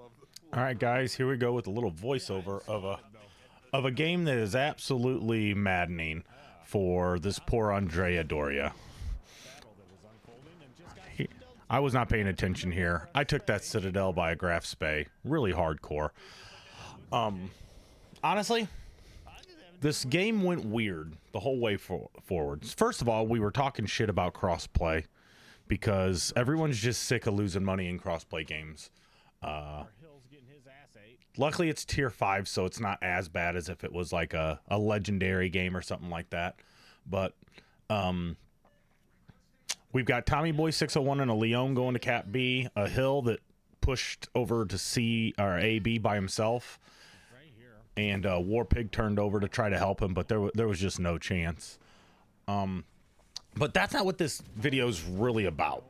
All right, guys, here we go with a little voiceover of a game that is absolutely maddening for this poor Andrea Doria. I was not paying attention here. I took that Citadel by a Graf Spey. Really hardcore. Honestly, this game went weird the whole way forwards. First of all, we were talking shit about crossplay because everyone's just sick of losing money in crossplay games. Luckily, it's tier 5, so it's not as bad as if it was like a legendary game or something like that. But we've got Tommy Boy 601 and a Leon going to Cap B, a Hill that pushed over to C or A B by himself, and War Pig turned over to try to help him, but there was just no chance. But that's not what this video is really about.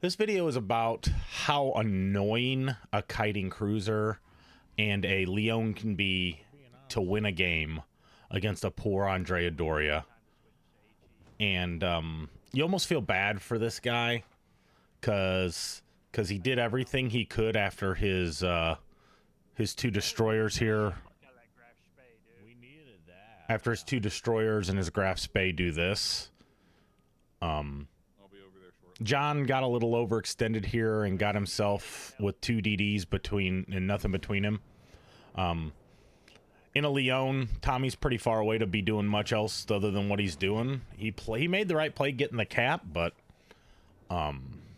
This video is about how annoying a kiting cruiser and a Leon can be to win a game against a poor Andrea Doria. And you almost feel bad for this guy because he did everything he could after his 2 destroyers here. After his 2 destroyers and his Graf Spey do this. John got a little overextended here and got himself with 2 DDs and nothing between him. In a Leon, Tommy's pretty far away to be doing much else other than what he's doing. He made the right play getting the cap, but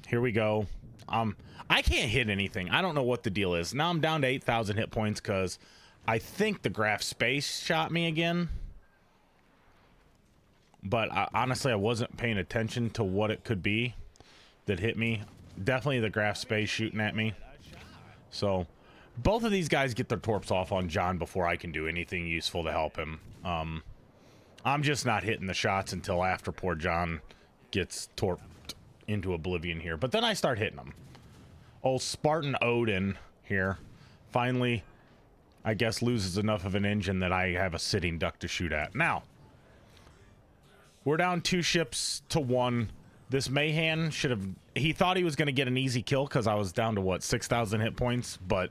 here we go. I can't hit anything. I don't know what the deal is. Now I'm down to 8,000 hit points because I think the Graf Spey shot me again. But honestly, I wasn't paying attention to what it could be that hit me. Definitely the Graf Spey shooting at me. So both of these guys get their torps off on John before I can do anything useful to help him. I'm just not hitting the shots until after poor John gets torped into oblivion here. But then I start hitting him. Old Spartan Odin here finally, I guess, loses enough of an engine that I have a sitting duck to shoot at. Now, we're down 2 ships to 1. This Mayhan should have... He thought he was going to get an easy kill because I was down to, what, 6,000 hit points? But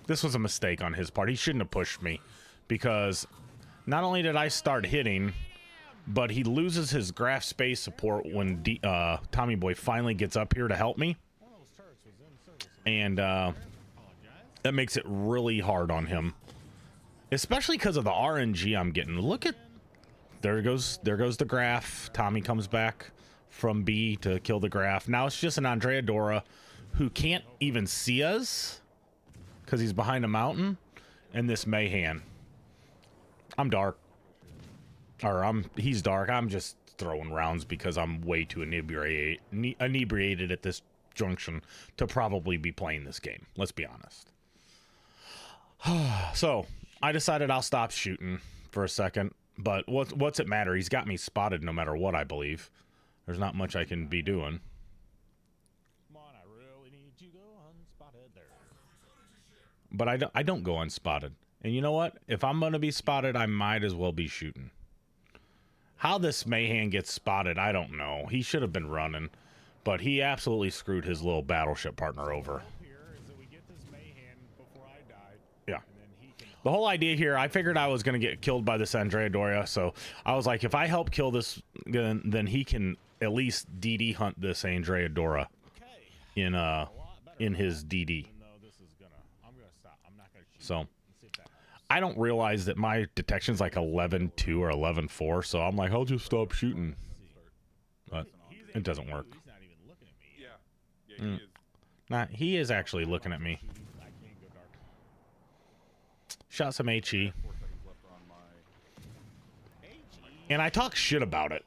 this was a mistake on his part. He shouldn't have pushed me because not only did I start hitting, but he loses his Graf Spey support when Tommy Boy finally gets up here to help me. And that makes it really hard on him. Especially because of the RNG I'm getting. Look at... There goes the Graf. Tommy comes back from B to kill the Graf. Now it's just an Andrea Dora who can't even see us because he's behind a mountain, and this Mayhan. I'm dark. Or he's dark. I'm just throwing rounds because I'm way too inebriated at this junction to probably be playing this game. Let's be honest. So I decided I'll stop shooting for a second. But what's it matter? He's got me spotted no matter what, I believe. There's not much I can be doing. Come on, I really need you to go unspotted there. But I don't go unspotted. And you know what? If I'm going to be spotted, I might as well be shooting. How this Mayhan gets spotted, I don't know. He should have been running. But he absolutely screwed his little battleship partner over. The whole idea here, I figured I was going to get killed by this Andrea Doria, so I was like, if I help kill this, then he can at least DD hunt this Andrea Dora in his DD. So I don't realize that my detection's like 11.2 or 11.4, so I'm like, I'll just stop shooting. But it doesn't work. Nah, he is actually looking at me. Shot some HE. And I talk shit about it.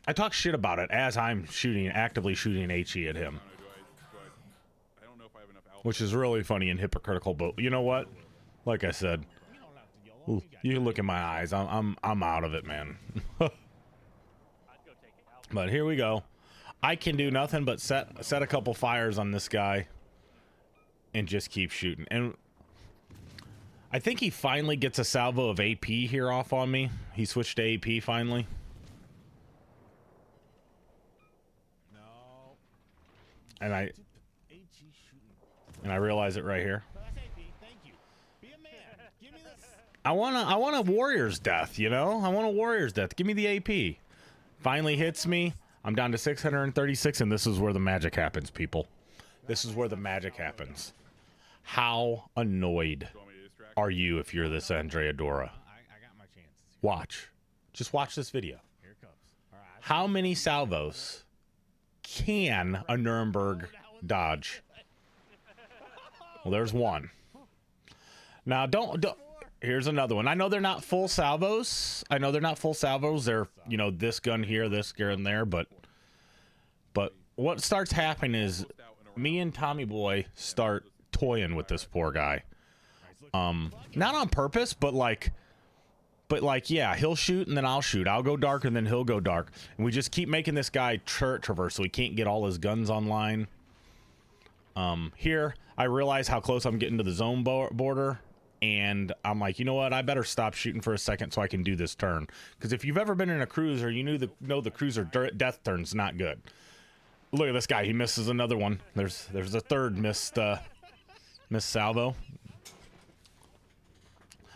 I talk shit about it as I'm actively shooting HE at him. Which is really funny and hypocritical, but you know what? Like I said, you can look in my eyes. I'm out of it, man. But here we go. I can do nothing but set a couple fires on this guy and just keep shooting. And I think he finally gets a salvo of AP here off on me. He switched to AP finally. And And I realize it right here. I want a warrior's death, you know? I want a warrior's death. Give me the AP. Finally hits me. I'm down to 636, and this is where the magic happens, people. This is where the magic happens. How annoyed are you if you're this Andrea Dora? Watch. Just watch this video. How many salvos can a Nuremberg dodge? Well, there's one. Now, don't here's another one. I know they're not full salvos. They're, you know, this gun here, this gun there, but what starts happening is me and Tommy Boy start toying with this poor guy. Not on purpose, but like, yeah, he'll shoot and then I'll shoot. I'll go dark and then he'll go dark. And we just keep making this guy traverse so he can't get all his guns online. Here, I realize how close I'm getting to the zone border. And I'm like, you know what? I better stop shooting for a second so I can do this turn. Because if you've ever been in a cruiser, you know the cruiser death turn's not good. Look at this guy. He misses another one. There's a third missed salvo.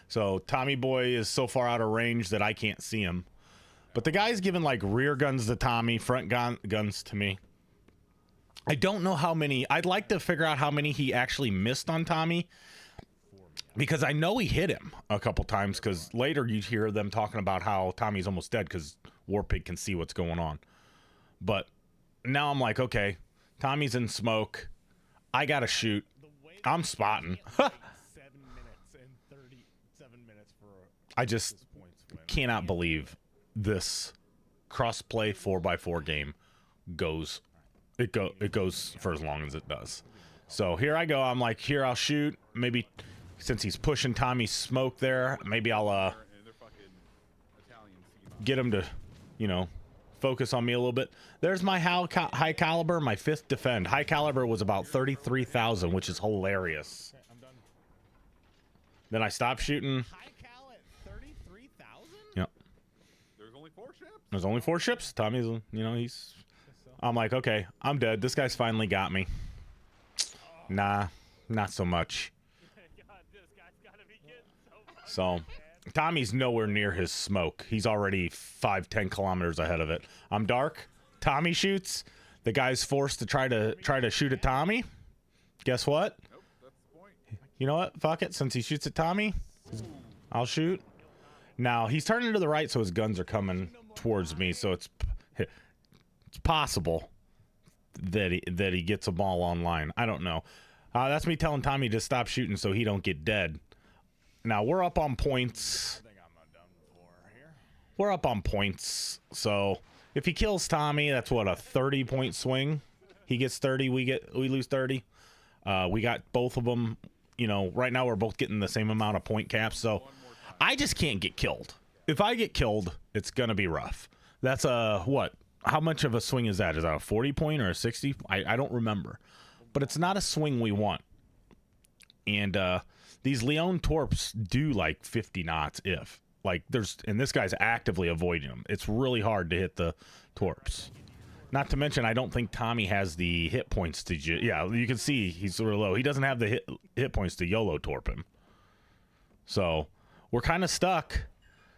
So Tommy Boy is so far out of range that I can't see him. But the guy's giving like rear guns to Tommy, front guns to me. I don't know how many. I'd like to figure out how many he actually missed on Tommy. Because I know he hit him a couple times, because later you hear them talking about how Tommy's almost dead because Warpig can see what's going on. But now I'm like, okay, Tommy's in smoke. I got to shoot. I'm spotting. I just cannot believe this crossplay 4x4 game goes for as long as it does. So here I go. I'm like, here, I'll shoot. Maybe since he's pushing Tommy's smoke there, maybe I'll get him to, you know, focus on me a little bit. There's my high caliber, my 5th defend. High caliber was about 33,000, which is hilarious. Then I stopped shooting. Yep. There's only 4 ships. Tommy's, you know, I'm like, okay, I'm dead. This guy's finally got me. Nah, not so much. So Tommy's nowhere near his smoke. He's already 5-10 kilometers ahead of it. I'm dark. Tommy shoots. The guy's forced to try to shoot at Tommy. Guess what? Nope, that's the point. You know what? Fuck it. Since he shoots at Tommy, I'll shoot. Now he's turning to the right, so his guns are coming towards me. So it's possible that he gets them all online. I don't know. That's me telling Tommy to stop shooting so he don't get dead. Now we're up on points. We're up on points. So if he kills Tommy, that's what, a 30-point swing. He gets 30, we lose 30. We got both of them. You know, right now we're both getting the same amount of point caps. So I just can't get killed. If I get killed, it's gonna be rough. That's a what? How much of a swing is that? Is that a 40-point or a 60? I don't remember. But it's not a swing we want. And these Leon Torps do like 50 knots if. Like and this guy's actively avoiding them. It's really hard to hit the Torps. Not to mention, I don't think Tommy has the hit points to... Yeah, you can see he's sort of low. He doesn't have the hit points to YOLO Torp him. So we're kind of stuck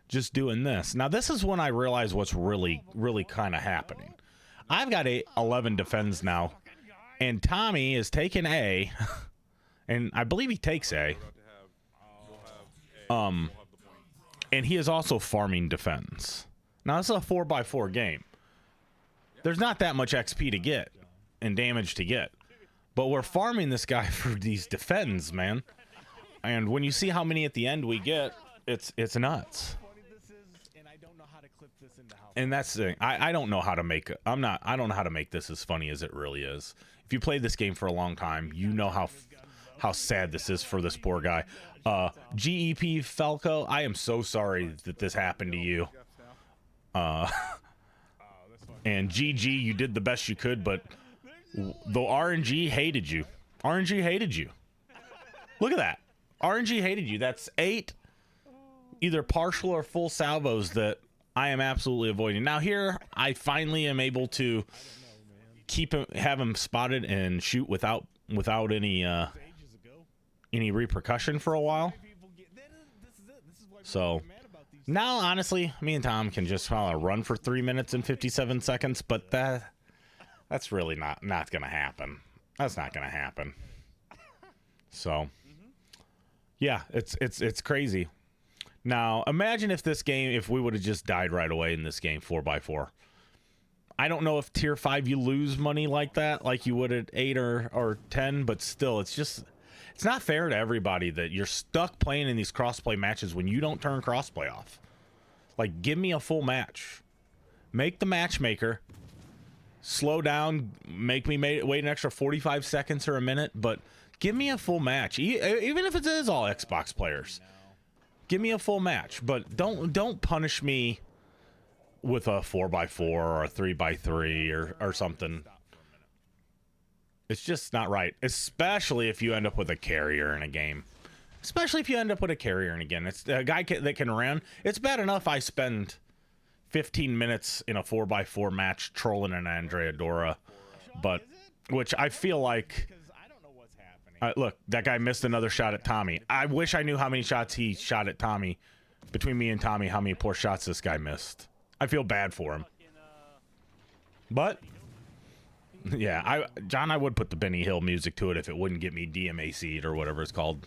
just doing this. Now, this is when I realize what's really, really kind of happening. I've got 11 defends now. And Tommy is taking A, and I believe he takes A. And he is also farming defends. Now, this is a 4x4 game. There's not that much XP to get and damage to get. But we're farming this guy for these defends, man. And when you see how many at the end we get, it's nuts. And that's the thing. I don't know how to make it. I don't know how to make this as funny as it really is. If you played this game for a long time, you know how sad this is for this poor guy. GEP Falco, I am so sorry that this happened to you. And GG, you did the best you could, but the RNG hated you. RNG hated you. Look at that. RNG hated you. That's 8 either partial or full salvos that I am absolutely avoiding. Now here, I finally am able to have him spotted and shoot without without any repercussion for a while. So now, honestly, me and Tom can just run for 3 minutes and 57 seconds, but that's really not gonna happen. That's not gonna happen. So yeah, it's crazy. Now imagine if we would have just died right away in this game 4x4. I don't know if tier 5 you lose money like that, like you would at 8 or 10, but still, it's not fair to everybody that you're stuck playing in these crossplay matches when you don't turn crossplay off. Like, give me a full match. Make the matchmaker slow down, make me wait an extra 45 seconds or a minute, but give me a full match, even if it is all Xbox players. Give me a full match, but don't punish me with a 4x4 or a 3x3 or something. It's just not right, especially if you end up with a carrier in a game. Especially if you end up with a carrier in a game. It's a guy that can run. It's bad enough I spend 15 minutes in a 4x4 match trolling an Andrea Dora, but which I feel like. Look, that guy missed another shot at Tommy. I wish I knew how many shots he shot at Tommy. Between me and Tommy, how many poor shots this guy missed. I feel bad for him. But yeah, John, I would put the Benny Hill music to it if it wouldn't get me DMAC'd or whatever it's called.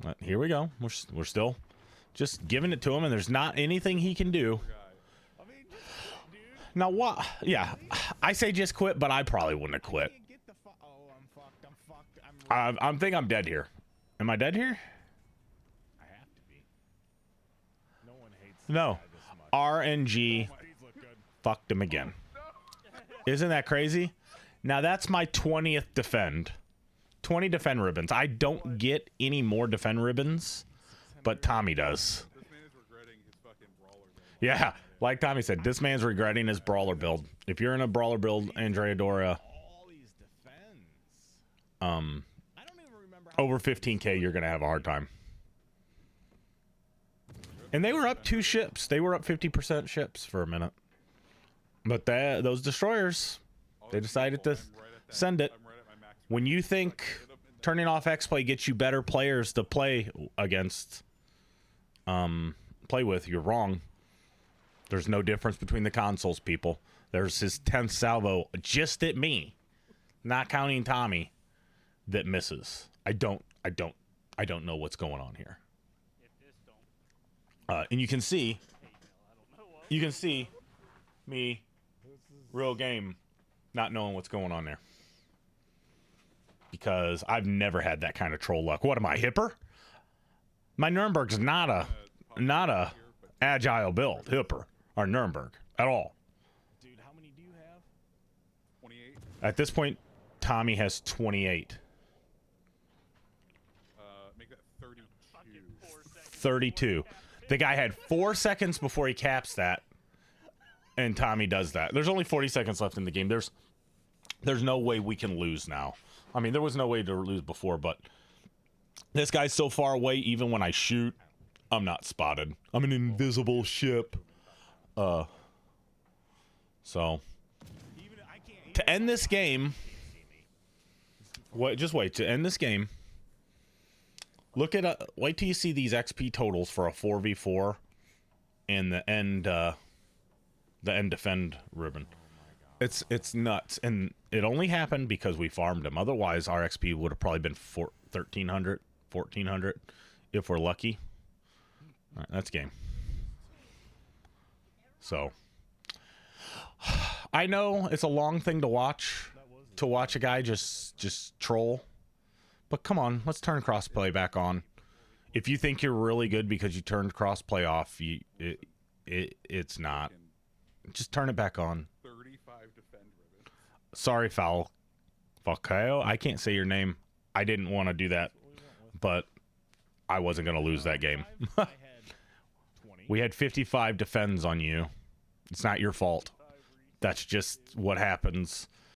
But here we go. We're still just giving it to him, and there's not anything he can do. Now what? Yeah, I say just quit, but I probably wouldn't have quit. I think I'm dead here. Am I dead here? I have to be. No one hates. No. RNG fucked him again. Isn't that crazy? Now that's my 20th defend. 20 defend ribbons. I don't get any more defend ribbons, but Tommy does. This man is regretting his fucking brawler build. Yeah, like Tommy said, this man's regretting his brawler build. If you're in a brawler build, Andrea Dora, All these defends. I don't even remember how over 15k, you're gonna have a hard time. And they were up 2 ships. They were up 50% ships for a minute. But those destroyers, they decided to send it. When you think turning off X-Play gets you better players to play against, play with, you're wrong. There's no difference between the consoles, people. There's his 10th salvo just at me, not counting Tommy, that misses. I don't know what's going on here. And you can see me, real game, not knowing what's going on there. Because I've never had that kind of troll luck. What am I, Hipper? My Nuremberg's not a agile build, Hipper, or Nuremberg, at all. Dude, how many do you have? 28. At this point, Tommy has 28. Make that 32. 32. The guy had 4 seconds before he caps that, and Tommy does that. There's only 40 seconds left in the game. There's no way we can lose now. I mean, there was no way to lose before, but this guy's so far away, even when I shoot, I'm not spotted. I'm an invisible ship. So to end this game, just wait to end this game. Look at wait till you see these XP totals for a 4v4 and the end defend ribbon. It's nuts, and it only happened because we farmed him. Otherwise, our XP would have probably been 1,300, 1,400 if we're lucky. All right, that's game. So I know it's a long thing to watch a guy just troll. But come on, let's turn crossplay back on. If you think you're really good because you turned crossplay off, it's not. Just turn it back on. 35 defend ribbons. Sorry, Falcao. I can't say your name. I didn't want to do that, but I wasn't going to lose that game. I had 20. We had 55 defends on you. It's not your fault. That's just what happens